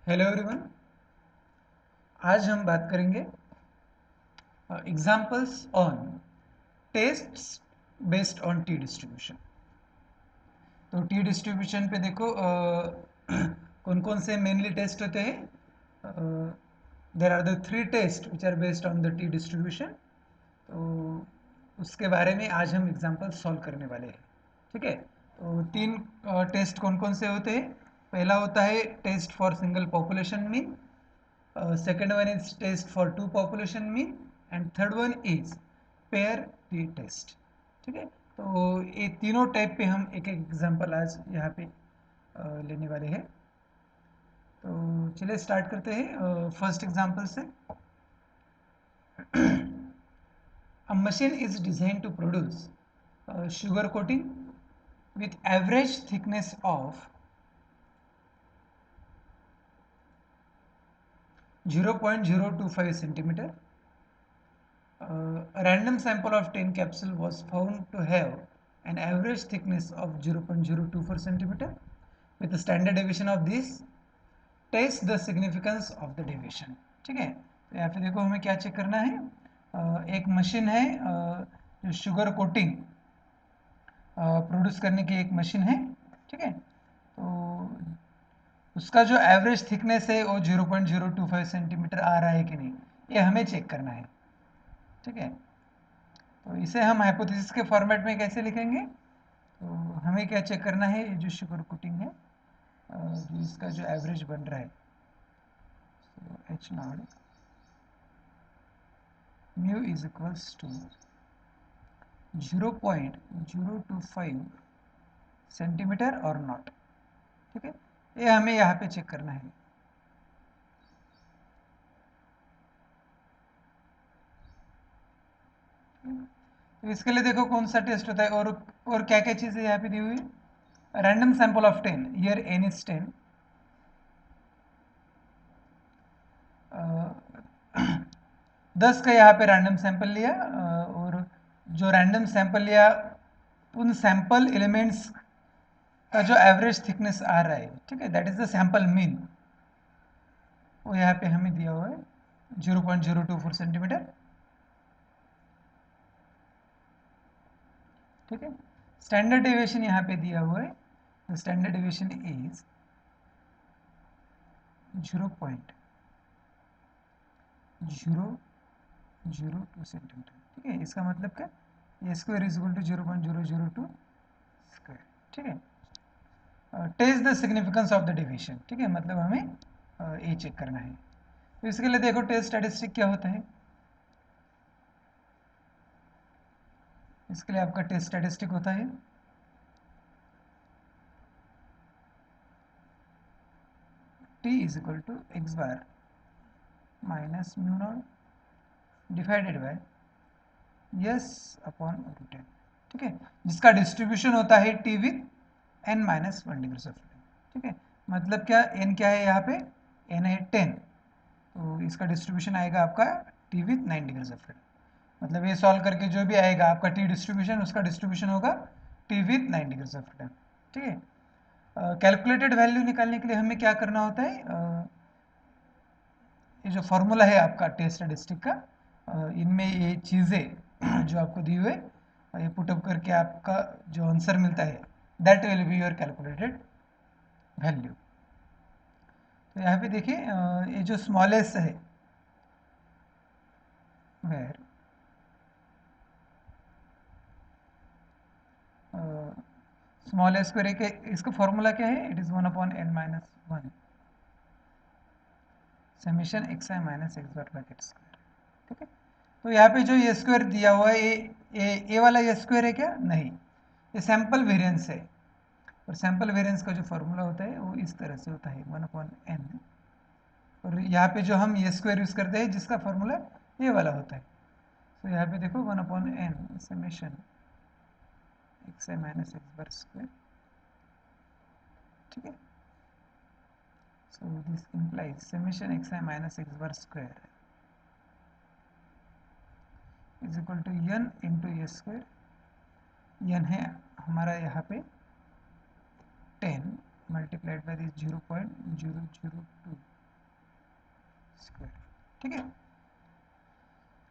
Hello everyone. आज हम बात करेंगे examples on tests based on t distribution. तो टी डिस्ट्रीब्यूशन पे देखो कौन कौन से मेनली टेस्ट होते हैं। There are the three test which are based on the t distribution. तो उसके बारे में आज हम एग्जांपल सॉल्व करने वाले हैं। ठीक है, तो तीन टेस्ट कौन कौन से होते हैं। पहला होता है test for single population mean, second one is test for two population mean, and third one is pair t test। ठीक है, तो ये तीनों टाइप पे हम एक एक एग्जांपल आज यहाँ पे लेने वाले हैं। तो चलिए स्टार्ट करते हैं फर्स्ट एग्जांपल से। A machine is designed to produce sugar coating with average thickness of 0.025 centimeter. A random sample of 10 capsule was found to have an average thickness of 0.024 centimeter. With the standard deviation of this, test the significance of the deviation। ठीक है, तो यहाँ पे देखो हमें क्या check करना है। एक मशीन है जो शुगर कोटिंग प्रोड्यूस करने की एक मशीन है। ठीक है, तो उसका जो एवरेज थिकनेस है वो 0.025 सेंटीमीटर आ रहा है कि नहीं, ये हमें चेक करना है। ठीक है, तो इसे हम हाइपोथेसिस के फॉर्मेट में कैसे लिखेंगे। तो हमें क्या चेक करना है, ये जो शुगर कोटिंग है जो इसका जो एवरेज बन रहा है, H not mu is equals to 0.025 centimetre और नॉट। ठीक है, ये हमें यहाँ पे चेक करना है। तो इसके लिए देखो कौन सा टेस्ट होता है और क्या क्या चीज़ें यहाँ पे दी हुई है। Random sample of 10, here n is 10। 10 का यहाँ पे रैंडम सैंपल लिया और जो रैंडम सैंपल लिया उन सैंपल एलिमेंट्स का जो एवरेज थिकनेस आ रहा है, ठीक है, that is the sample mean, वो यहाँ पे हमें दिया हुआ है 0.024 सेंटीमीटर। ठीक है, स्टैंडर्ड डेविएशन यहाँ पे दिया हुआ है, the standard deviation is 0.002 centimetre. ठीक है, इसका मतलब क्या, ये square is equal to 0.002 square. ठीक है, test the significance of the deviation. ठीक है, मतलब हमें ये चेक करना है। तो इसके लिए देखो टेस्ट स्टैटिस्टिक क्या होता है। इसके लिए आपका टेस्ट स्टैटिस्टिक होता है t is equal to x bar minus mu not divided by s upon root n. ठीक है, जिसका डिस्ट्रीब्यूशन होता है t with n minus 1 degree of freedom. ठीक है, मतलब क्या, एन क्या है यहाँ पे, एन है 10, तो इसका डिस्ट्रीब्यूशन आएगा आपका T with 9 degree of freedom. मतलब ये सॉल्व करके जो भी आएगा आपका टी डिस्ट्रीब्यूशन, उसका डिस्ट्रीब्यूशन होगा T with 9 degree of freedom. ठीक है, कैलकुलेटेड वैल्यू निकालने के लिए हमें क्या करना होता है, ये जो फॉर्मूला है आपका टेस्ट स्टैटिस्टिक का, इनमें ये चीज़ें जो आपको दी हुए ये पुटअप करके आपका जो आंसर मिलता है that will be your calculated value. तो यहाँ पे देखिए ये जो स्मॉलेस्ट है वेर स्मॉल स्क्वायर के इसका फॉर्मूला क्या है, it is 1/n-1 summation x i minus x bar bracket square. ठीक है, तो यहाँ पे जो ये स्क्वायर दिया हुआ है ये वाला ये स्क्वायर है क्या, नहीं, ये सैंपल वेरिएंस है। और सैंपल वेरिएंस का जो फॉर्मूला होता है वो इस तरह से होता है 1/n, और यहाँ पे जो हम ये स्क्वायर यूज करते हैं जिसका फॉर्मूला ये वाला होता है। तो यहाँ पे देखो 1/n summation x i minus x bar square. ठीक है, so this implies summation xi minus x bar square is equal to n into a square। n है हमारा यहाँ पे 10 मल्टीप्लाइड बाय दिस 0.002 स्क्वायर। ठीक है,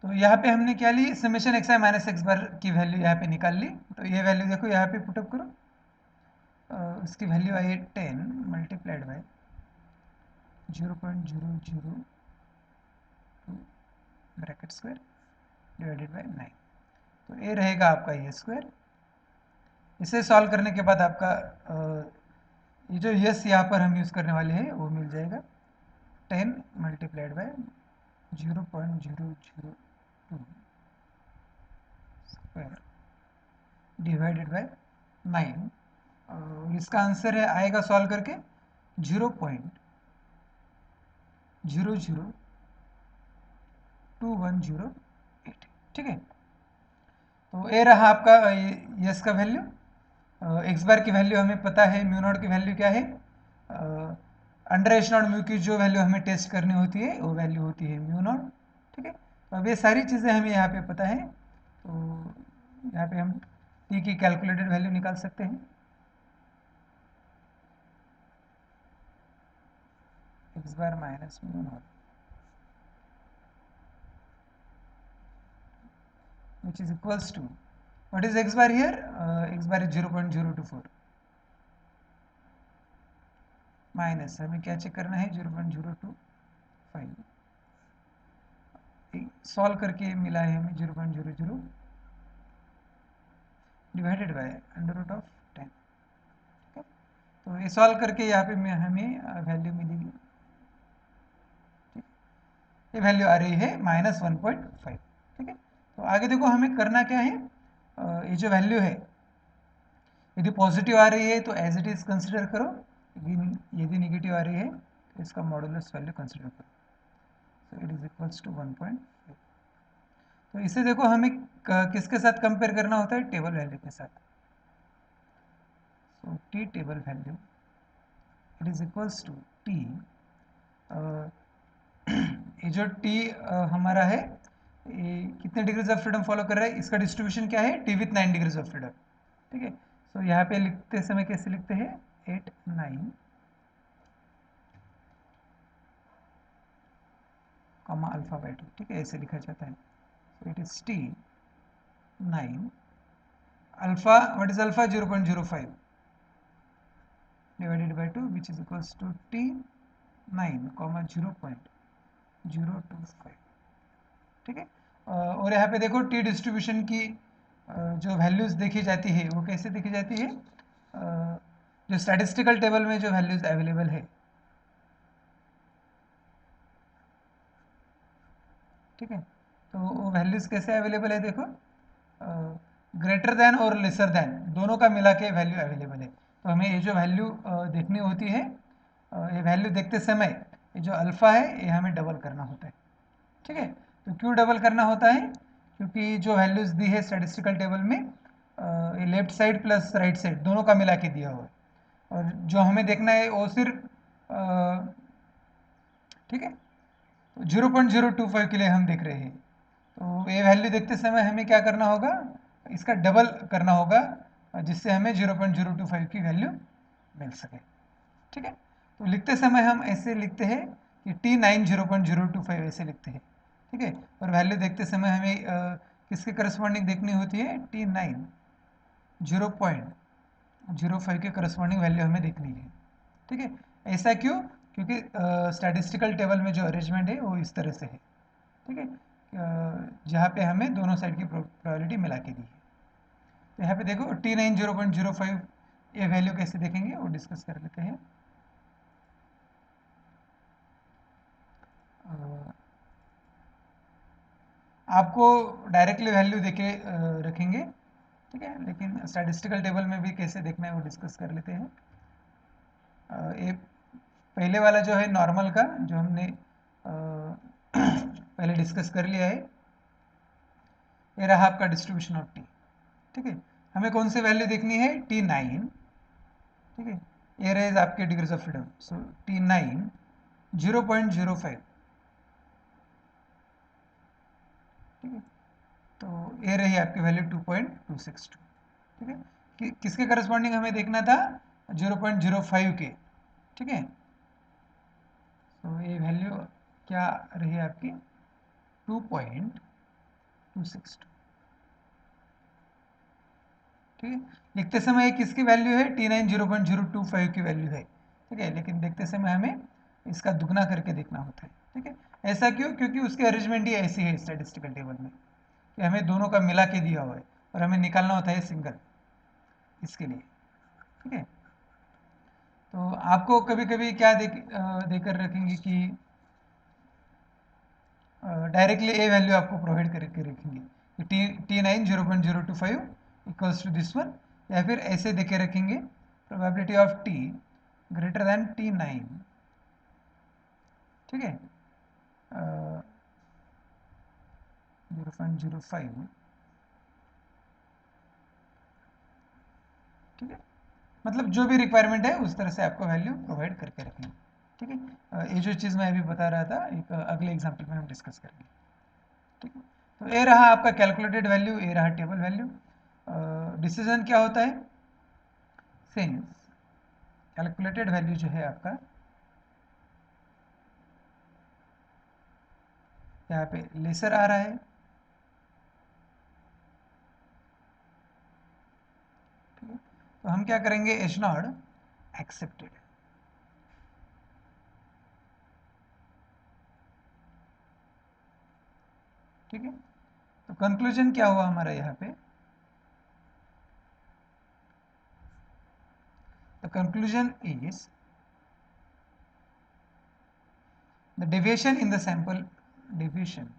तो यहाँ पे हमने क्या ली, summation x i minus x बार की वैल्यू यहाँ पे निकाल ली। तो ये वैल्यू देखो यहाँ पे पुटअप करो, उसकी वैल्यू आई है 10 multiplied by 0.002 bracket square divided bye 9। तो ये रहेगा आपका ये स्क्वायर। इसे सॉल्व करने के बाद आपका ये जो यस यहाँ पर हम यूज़ करने वाले हैं वो मिल जाएगा 10 multiplied by 0.002 square divided bye 9। और इसका आंसर है आएगा सॉल्व करके 0.00218। ठीक है, तो ये रहा आपका यस का वैल्यू। एक्स बार की वैल्यू हमें पता है, म्यू नॉट की वैल्यू क्या है, अंडर एच नॉट म्यू की जो वैल्यू हमें टेस्ट करनी होती है वो वैल्यू होती है म्यू नॉट। ठीक है, तो अब ये सारी चीज़ें हमें यहाँ पे पता है, तो यहाँ पे हम टी की कैलकुलेटेड वैल्यू निकाल सकते हैं। X bar minus mu not which is equals to, what is x bar here, x bar is 0.024 minus हमें क्या चेक करना है 0.025 सॉल्व करके मिला है हमें 0.00 divided by under root of 10। ठीक है, तो ये सॉल्व करके यहाँ पे हमें वैल्यू मिलेगी, ये वैल्यू आ रही है -1.5। ठीक है, तो आगे देखो हमें करना क्या है, ये जो वैल्यू है यदि पॉजिटिव आ रही है तो एज इट इज कंसिडर करो, यदि नेगेटिव आ रही है तो इसका मॉडुलस वैल्यू कंसिडर करो। So it is equals to 1.5। तो इसे देखो हमें किसके साथ कंपेयर करना होता है, टेबल वैल्यू के साथ। So t table value it is equals to t, ये जो टी हमारा है ये कितने डिग्रीज ऑफ फ्रीडम फॉलो कर रहा है, इसका डिस्ट्रीब्यूशन क्या है, t with 9 degrees of freedom. ठीक है, सो यहाँ पे लिखते समय कैसे लिखते हैं 8 9 कॉमा अल्फा बाई 2। ठीक है, ऐसे लिखा जाता है। सो it is T 9 alpha, what is alpha 0.05 divided by 2 which is equals to t 9 comma 0.025। ठीक है, और यहाँ पे देखो टी डिस्ट्रीब्यूशन की जो वैल्यूज देखी जाती है वो कैसे देखी जाती है, जो स्टैटिस्टिकल टेबल में जो वैल्यूज अवेलेबल है। ठीक है, तो वो वैल्यूज कैसे अवेलेबल है देखो, ग्रेटर देन और लेसर देन दोनों का मिला के वैल्यू अवेलेबल है। तो हमें ये जो वैल्यू देखनी होती है, ये वैल्यू देखते समय ये जो अल्फ़ा है ये हमें डबल करना होता है। ठीक है, तो क्यों डबल करना होता है, क्योंकि जो वैल्यूज़ दी है स्टैटिस्टिकल टेबल में ये left side plus right side दोनों का मिला के दिया हुआ है, और जो हमें देखना है वो सिर्फ ठीक है 0.025 के लिए हम देख रहे हैं। तो ये वैल्यू देखते समय हमें क्या करना होगा, इसका डबल करना होगा, जिससे हमें 0.025 की वैल्यू मिल सके। ठीक है, तो लिखते समय हम ऐसे लिखते हैं कि T9 0.025 ऐसे लिखते हैं। ठीक है, और वैल्यू देखते समय हमें किसके करस्पॉन्डिंग देखनी होती है, T9 0.05 के करस्पॉन्डिंग वैल्यू हमें देखनी है। ठीक है, ऐसा क्यों, क्योंकि स्टैटिस्टिकल टेबल में जो अरेंजमेंट है वो इस तरह से है। ठीक है, जहाँ पे हमें दोनों साइड की प्रोबेबिलिटी मिला के दी है। तो यहाँ पे देखो T9 0.05 ये वैल्यू कैसे देखेंगे वो डिस्कस कर लेते हैं। आपको डायरेक्टली वैल्यू देके रखेंगे, ठीक है, लेकिन स्टैटिस्टिकल टेबल में भी कैसे देखना है वो डिस्कस कर लेते हैं। ये पहले वाला जो है नॉर्मल का जो हमने पहले डिस्कस कर लिया है, ये रहा आपका डिस्ट्रीब्यूशन ऑफ टी। ठीक है, हमें कौन सी वैल्यू देखनी है, T9। ठीक है, ये रहे आपके degrees of freedom. So T9 0.05। ठीक है, तो ये रही आपकी वैल्यू 2.262। ठीक है, किसके करस्पॉन्डिंग हमें देखना था, 0.05 के। ठीक है, तो ये वैल्यू क्या रही आपकी 2.262। ठीक है, लिखते समय किसकी वैल्यू है, T9 0.025 की वैल्यू है। ठीक है, लेकिन देखते समय हमें इसका दुगना करके देखना होता है। ठीक है, ऐसा क्यों, क्योंकि उसकी अरेंजमेंट ही ऐसी है स्टैटिस्टिकल टेबल में कि हमें दोनों का मिला के दिया हुआ है और हमें निकालना होता है सिंगल इसके लिए। ठीक है, तो आपको कभी कभी क्या देकर रखेंगे कि डायरेक्टली ए वैल्यू आपको प्रोवाइड करके रखेंगे कि T9 0.025 equals to this one, या फिर ऐसे देके रखेंगे probability of T greater than T9। ठीक है, 0.05। ठीक है, मतलब जो भी रिक्वायरमेंट है उस तरह से आपको वैल्यू प्रोवाइड करके रखेंगे। ठीक है, ये जो चीज़ मैं अभी बता रहा था एक अगले एग्जाम्पल में हम डिस्कस करेंगे। ठीक है, तो ये रहा आपका कैलकुलेटेड वैल्यू, ये रहा टेबल वैल्यू। डिसीजन क्या होता है, सिंस कैलकुलेटेड वैल्यू जो है आपका यहाँ पे लेसर आ रहा है, ठीक है, तो हम क्या करेंगे, एच नॉट एक्सेप्टेड। ठीक है, तो कंक्लूजन क्या हुआ हमारा यहाँ पे, the conclusion is the deviation in the sample deviation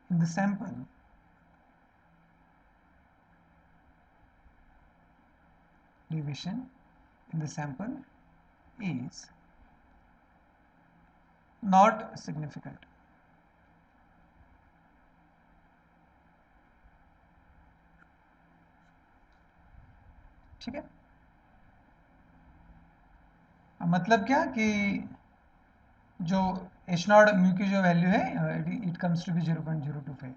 in the sample deviation in the sample is not significant. ठीक है, मतलब क्या कि जो एच नॉट म्यू की जो वैल्यू है इट कम्स टू बी 0.025।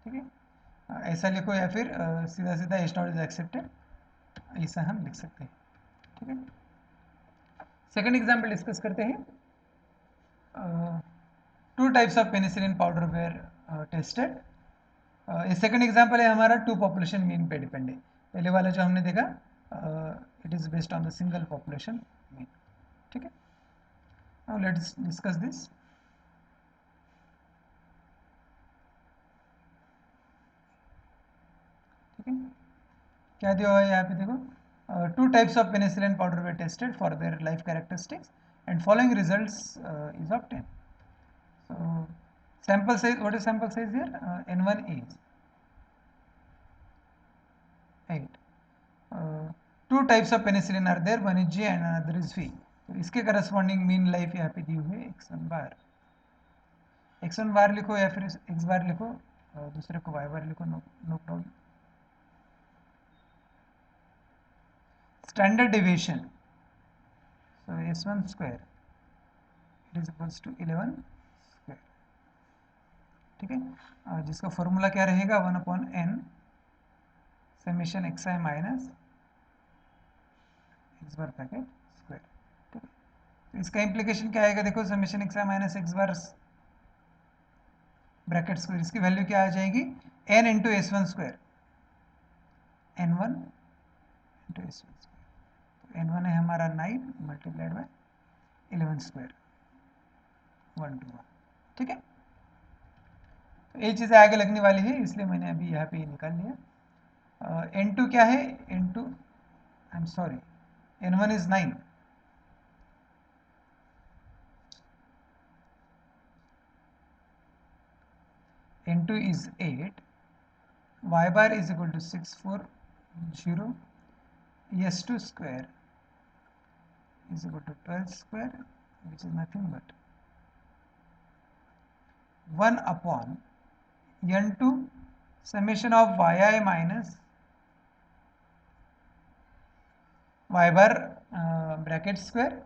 ठीक है, ऐसा लिखो या फिर सीधा सीधा एच नॉट इज एक्सेप्टेड, ऐसा हम लिख सकते हैं। ठीक है, सेकंड एग्जांपल डिस्कस करते हैं। Two types of penicillin powder were tested. ये सेकंड एग्जांपल है हमारा टू पॉपुलेशन मीन पे डिपेंड है। पहले वाला जो हमने देखा it is based on the single population mean. ठीक है, नाउ लेट्स डिस्कस दिस। ठीक है, क्या दिया हुआ है यहाँ पे देखो, to types of penicillin powder way tested for their life characteristics and following results is obtain. So sample size, what is sample size here? N1 is 8. Two types of penicillin are there, one is G and another is V. तो इसके corresponding mean life यहाँ पे दी हुई है x1 बार लिखो या फिर x बार लिखो, दूसरे को y बार लिखो, no problem. Standard deviation, so s1 square it is equals to 11 square। ठीक है, जिसका फॉर्मूला क्या रहेगा, 1/n summation xi minus x bar bracket square. ठीक है, तो इसका इम्प्लीकेशन क्या आएगा, देखो summation x minus x bar bracket square, इसकी वैल्यू क्या आ जाएगी, n into s one square, n1 into s one square. तो n1 है हमारा 9 मल्टीप्लाइड बाय 11 स्क्वायर 121। ठीक है, तो ये चीज़ें आगे लगने वाली है इसलिए मैंने अभी यहाँ पे निकाल लिया। n2 क्या है, n2 I am sorry, n1 is 9, n2 is 8, y bar is equal to 640, s2 square is equal to 12 square, which is nothing but 1 upon n2 summation of yi minus y bar bracket square,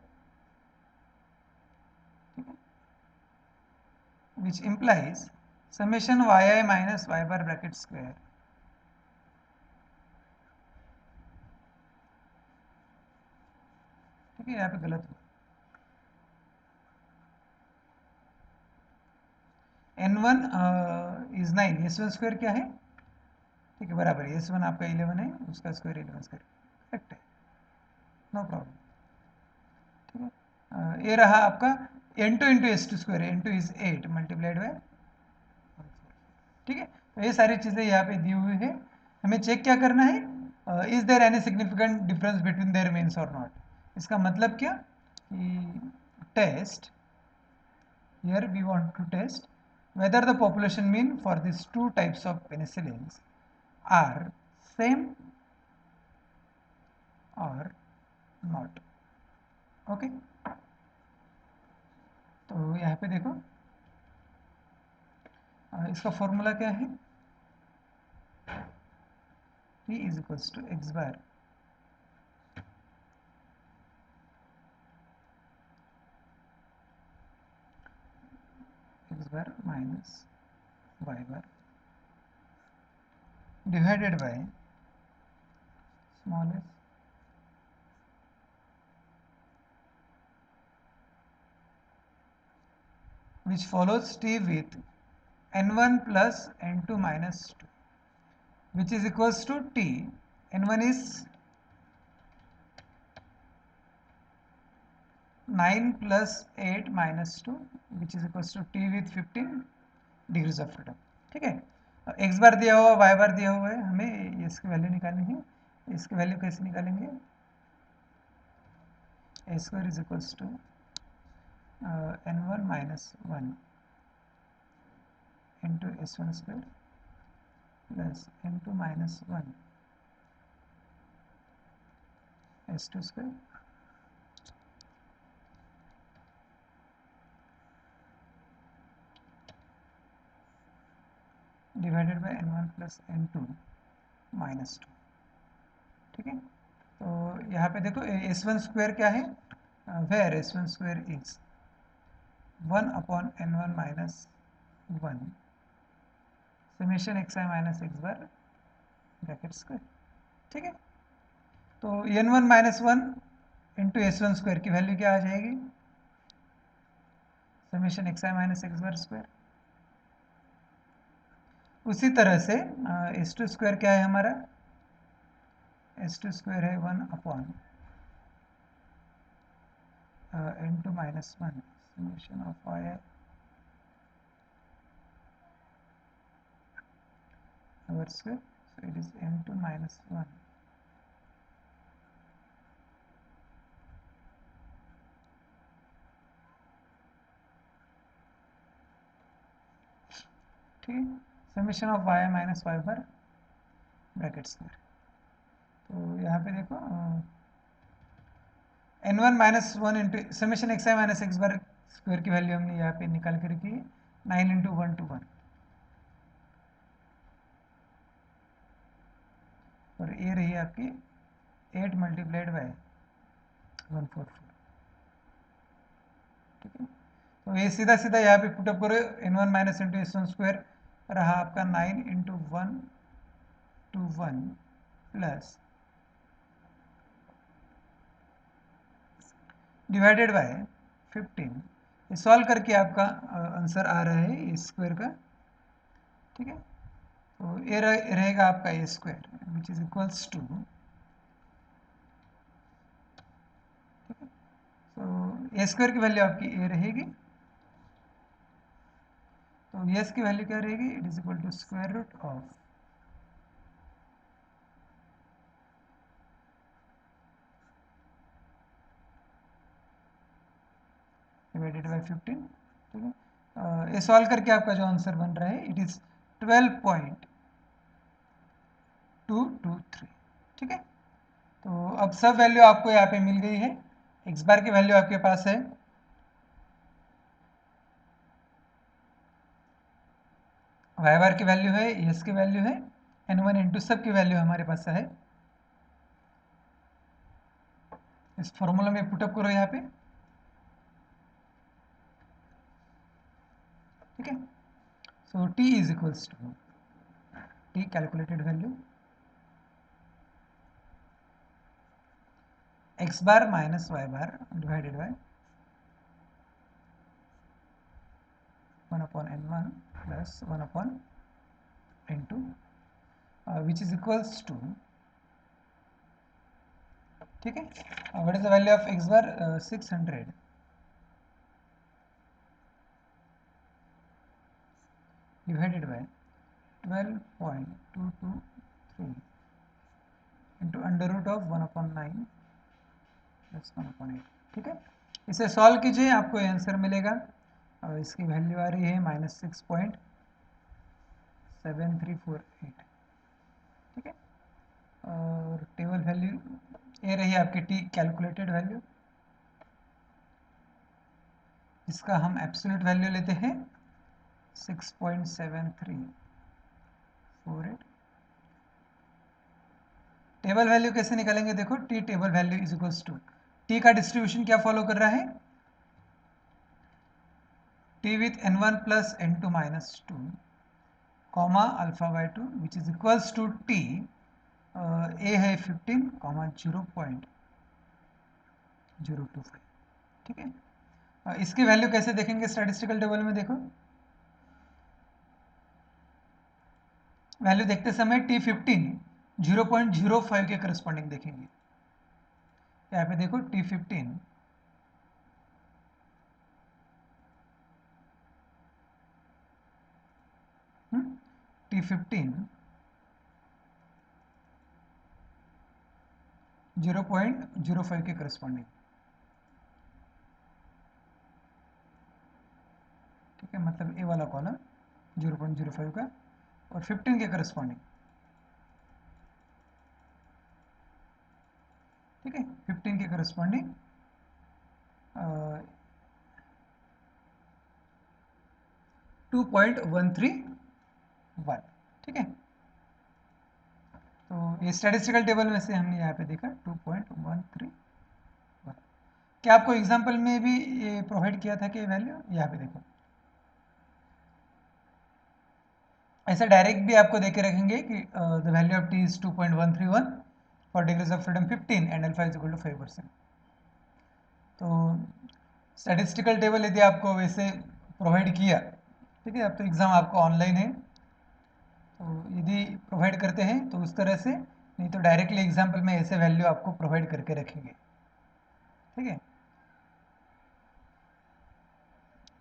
which implies summation yi minus y bar bracket square ठीक है, यहाँ पे गलत हुआ। n1 is 9, s1 square क्या है, ठीक है बराबर, s1 आपका 11 है, उसका स्क्वायर 11 स्क्वायर, करेक्ट है, नो प्रॉब्लम। ठीक है, ये रहा आपका n2 into s two square, n2 is 8 multiplied by, ठीक है। तो ये सारी चीज़ें यहाँ पे दी हुई है, हमें चेक क्या करना है, is there any significant difference between their means और नॉट। इसका मतलब क्या कि test, here we want to test whether the population mean for these two types of penicillins are same or not, okay। तो यहाँ पे देखो इसका फॉर्मूला क्या है, T is equals to x bar minus y bar divided by small s which follows T with n1 plus n2 minus 2, which is equals to T, n1 is 9 plus 8 minus 2, which is equals to T with 15 degrees of freedom, ठीक है। X बार दिया हुआ, Y बार दिया हुआ है, हमें इसकी value निकालनी है। इसकी वैल्यू कैसे निकालेंगे, a square is equals to n1 minus 1 into s1 square plus n2 minus 1 s2 square divided by n1 plus n2 minus 2, ठीक है। तो यहाँ पे देखो s1 स्क्वायर क्या है, where s1 square is 1 upon n1 minus 1 summation x i minus x bar bracket square, ठीक है। तो n1 minus 1 into s1 square की वैल्यू क्या आ जाएगी, summation x i minus x bar square. उसी तरह से s2 स्क्वायर क्या है हमारा, s2 स्क्वायर है 1 upon n2 minus 1 summation of y our square, so it is n2 minus 1 ठीक है, summation of y minus y bar bracket square. तो यहाँ पे देखो n1 minus 1 into summation x i minus x bar square की value हमने यहाँ पे निकाल कर रखी है 9 इंटू 1 टू 1, और ये रही आपकी 8 मल्टीप्लाइड बाय 144, ठीक है। तो ये सीधा सीधा यहाँ पे पुटअप करो, n1 minus into s1 square रहा आपका 9 into 1 to 1 plus divided by 15, ये सॉल्व करके आपका आंसर आ रहा है इस स्क्वायर का, ठीक है। तो ये रहेगा आपका a square which is equals to, ठीक है। तो ए स्क्वायर की वैल्यू आपकी ए रहेगी, तो एस की वैल्यू क्या रहेगी, it is equal to square root of divided by 15, ठीक है। ये सॉल्व करके आपका जो आंसर बन रहा है इट इज 12.223, ठीक है। तो अब सब वैल्यू आपको यहाँ पे मिल गई है, एक्स बार की वैल्यू आपके पास है, वाई बार की वैल्यू है, एस की वैल्यू है, n1 इंटू सब की वैल्यू हमारे पास है। इस फॉर्मूला में पुटअप करो यहाँ पे, ठीक है। So t is equals to, t calculated value x bar minus y bar divided by 1/n1 प्लस 1/n2 which is equals to, ठीक है, what is the value of x bar 600 divided by 12.223 into under root of 1/9 plus 1/8, ठीक है। इसे solve कीजिए, आपको answer मिलेगा और इसकी वैल्यू आ रही है -6.7348, ठीक है। और टेबल वैल्यू ये रही आपकी टी कैलकुलेटेड वैल्यू, इसका हम एब्सोल्यूट वैल्यू लेते हैं 6.7348। टेबल वैल्यू कैसे निकालेंगे, देखो t table value is equals to, t का डिस्ट्रीब्यूशन क्या फॉलो कर रहा है, t with n1 plus n2 minus 2 comma alpha by 2 which is equals to t, ए है 15 कॉमा 0.025, ठीक है। इसकी वैल्यू कैसे देखेंगे स्टैटिस्टिकल टेबल में, देखो वैल्यू देखते समय T15 0.05 के करस्पॉन्डिंग देखेंगे। यहाँ पे देखो T15 T15 0.05 के करस्पॉन्डिंग, ठीक है, मतलब ए वाला कॉलम 0.05 का और 15 के करस्पॉन्डिंग, ठीक है, 15 के करस्पॉन्डिंग 2.131, ठीक है। तो ये स्टैटिस्टिकल टेबल में से हमने यहाँ पे देखा 2.131। क्या आपको एग्जाम्पल में भी ये प्रोवाइड किया था कि वैल्यू, यहाँ पे देखो ऐसा डायरेक्ट भी आपको देके रखेंगे कि the value of t is 2.131 for degrees of freedom 15 and alpha is equal to 5%। तो स्टैटिस्टिकल टेबल यदि आपको वैसे प्रोवाइड किया, ठीक है, अब तो एग्ज़ाम आपको ऑनलाइन है, तो यदि प्रोवाइड करते हैं तो उस तरह से, नहीं तो डायरेक्टली एग्जाम्पल में ऐसे वैल्यू आपको प्रोवाइड करके रखेंगे, ठीक है।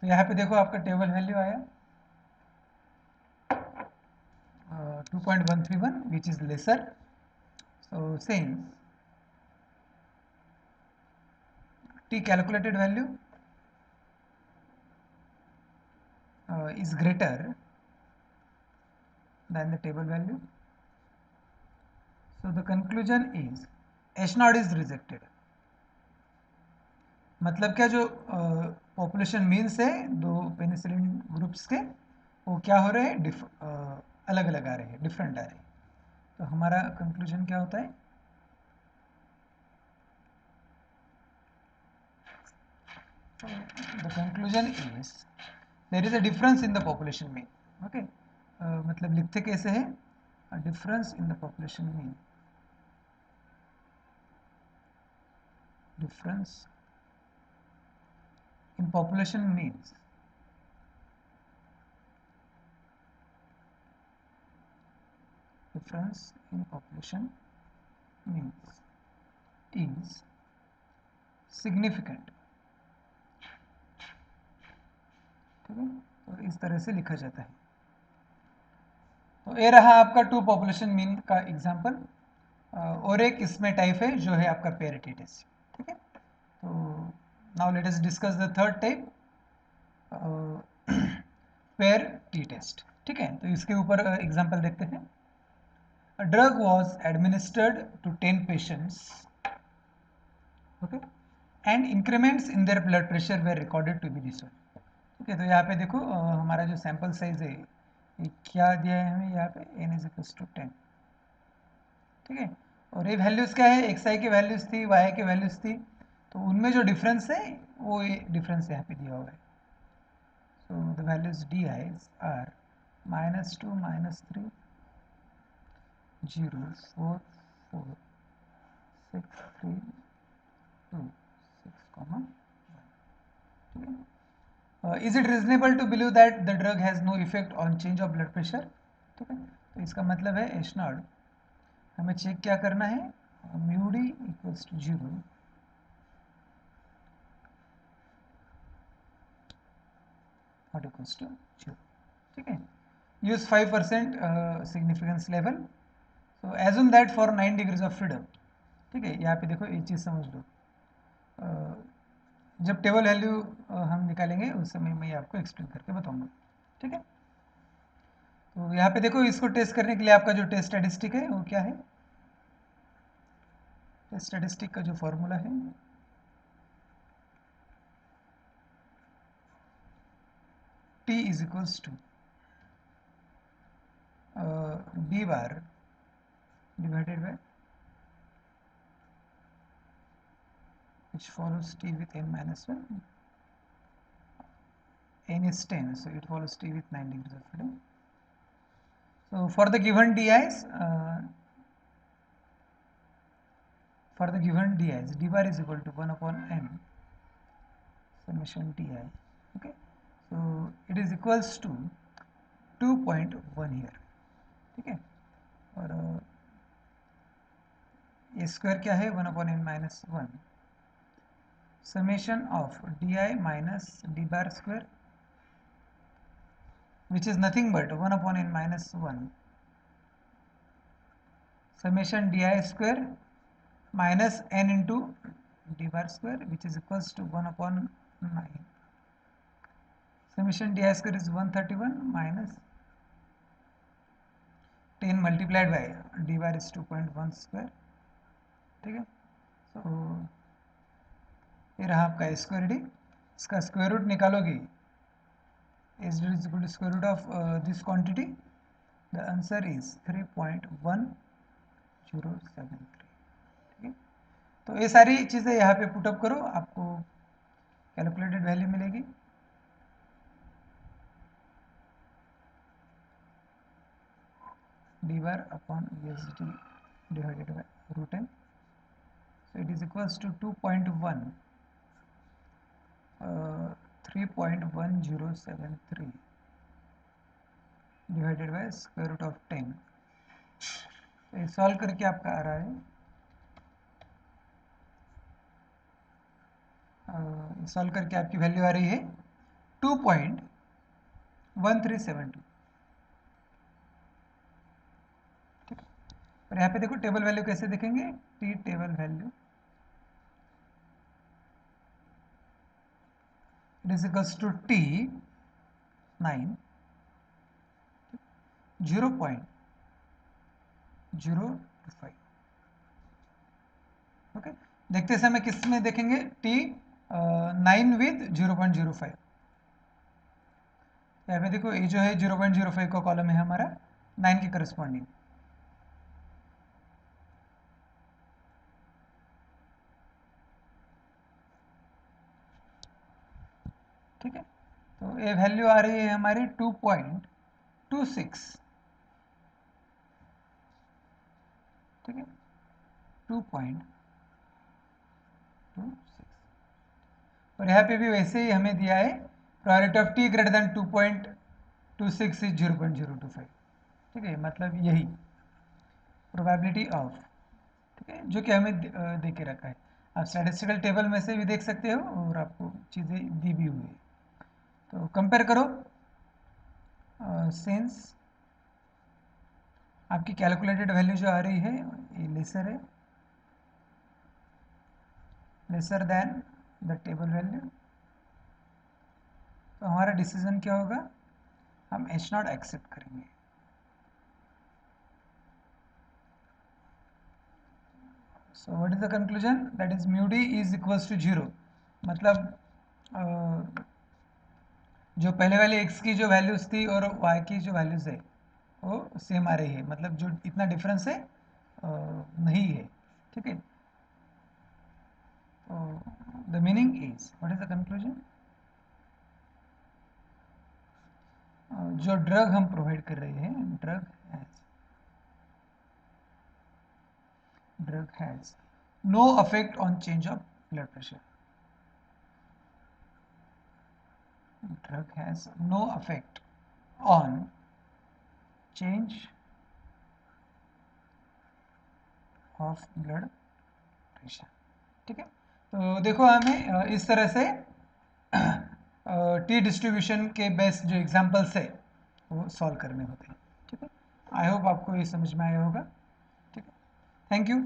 तो यहाँ पे देखो आपका टेबल वैल्यू आया 2.131 which is lesser, so since t calculated value is greater than the table value, so the conclusion is H naught is rejected। मतलब क्या, जो पॉपुलेशन मीन्स है दो पेनिसिलिन ग्रुप्स के, वो क्या हो रहे हैं, अलग अलग आ रहे हैं, डिफरेंट आ रहे हैं। तो हमारा कंक्लूजन क्या होता है, the conclusion is there is a difference in the population mean, okay. मतलब लिखते कैसे है, difference in the population mean, difference in population means difference in population means is significant, ठीक है। तो इस तरह से लिखा जाता है। तो ये रहा आपका टू पॉपुलेशन मीन का एग्जांपल, और एक इसमें टाइप है जो है आपका पेरिटी टेस्ट, ठीक है। तो now let us discuss the third type, pair t test, ठीक है। तो इसके ऊपर एग्जांपल देखते हैं। A drug was administered to 10 patients, okay, and increments in their blood pressure were recorded to be this one, ठीक है। तो यहाँ पे देखो हमारा जो सैंपल साइज है ये क्या दिया है हमें यहाँ पे, n इज इक्वल्स टू 10, ठीक है। और ये वैल्यूज़ क्या है, एक्स आई की वैल्यूज़ थी, वाई की वैल्यूज़ थी, तो उनमें जो डिफरेंस है वो ये डिफरेंस यहाँ पे दिया हुआ है। So the values d i's are -2 -3 0 4 4 6 3 2 6, ठीक है। Is it reasonable to believe that the drug has no effect on change of blood pressure, ठीक है। तो इसका मतलब है एच नॉट हमें चेक क्या करना है, mu d equals to 0 not equals to 0, ठीक है। Use 5% significance level, so assume that for 9 degrees of freedom, ठीक है। यहाँ पे देखो एक चीज़ समझ लो, जब टेबल वैल्यू हम निकालेंगे उस समय मैं आपको एक्सप्लेन करके बताऊंगा, ठीक है। तो यहाँ पे देखो इसको टेस्ट करने के लिए आपका जो टेस्ट स्टैटिस्टिक है वो क्या है, टेस्ट स्टैटिस्टिक का जो फॉर्मूला है T is equals to B bar divided by which follows T with n minus 1, n is 10, so it follows T with 9 degrees of freedom. So for the given DIs, d bar is equal to 1 upon n summation Ti, okay. So it is equals to 2.1 here, ठीक है। और ये square क्या है, 1 upon n minus 1 summation of di minus d bar square, which is nothing but 1 upon n minus 1 summation di square minus n into d bar square, which is equals to 1 upon 9 summation di square is 131 minus 10 multiplied by d bar is 2.1 square, ठीक है। तो ये रहा आपका square d, इसका square root निकालोगे, H d is equal to square root of this quantity, the answer is 3.1073, ठीक है। तो ये सारी चीज़ें यहाँ पे पुटअप करो, आपको कैलकुलेटेड वैल्यू मिलेगी। D bar upon USD divided by root n, so it is equals to 2.1 3.1073 divided by square root of 10। तो ये सॉल्व करके आपका आ रहा है, सॉल्व करके आपकी वैल्यू आ रही है 2.1372, ठीक है। और यहाँ पे देखो टेबल वैल्यू कैसे देखेंगे, T table value it is equals to T 9 0.025, okay. देखते समय किस में देखेंगे, T 9 विद 0.05, यहाँ पे देखो ये जो है 0.05 का कॉलम है हमारा 9 के करस्पॉन्डिंग, ठीक है। तो ये वैल्यू आ रही है हमारी 2.26, ठीक है, 2.26। और यहाँ पे भी वैसे ही हमें दिया है priority of T greater than 2.26 is 0.025, ठीक है, मतलब यही प्रोबेबिलिटी ऑफ, ठीक है, जो कि हमें दे के रखा है। आप स्टैटिस्टिकल टेबल में से भी देख सकते हो और आपको चीज़ें दी भी हुई है। तो कंपेयर करो, सिंस आपकी कैलकुलेटेड वैल्यू जो आ रही है ये लेसर है, lesser than the table value, तो हमारा डिसीजन क्या होगा, हम एच नॉट एक्सेप्ट करेंगे। So what is the conclusion, that is mu d is equals to 0, मतलब जो पहले वाले x की जो वैल्यूज थी और y की जो वैल्यूज है वो सेम आ रही है, मतलब जो इतना डिफरेंस है नहीं है, ठीक है। तो the meaning is, what is the conclusion, जो ड्रग हम प्रोवाइड कर रहे हैं, drug has no affect on change of blood pressure, drug has no effect on change of blood pressure। ठीक है, तो देखो हमें इस तरह से टी डिस्ट्रीब्यूशन के बेस्ट जो एग्जांपल्स है वो सॉल्व करने होते हैं। ठीक है, आई होप आपको ये समझ में आया होगा। ठीक है, थैंक यू।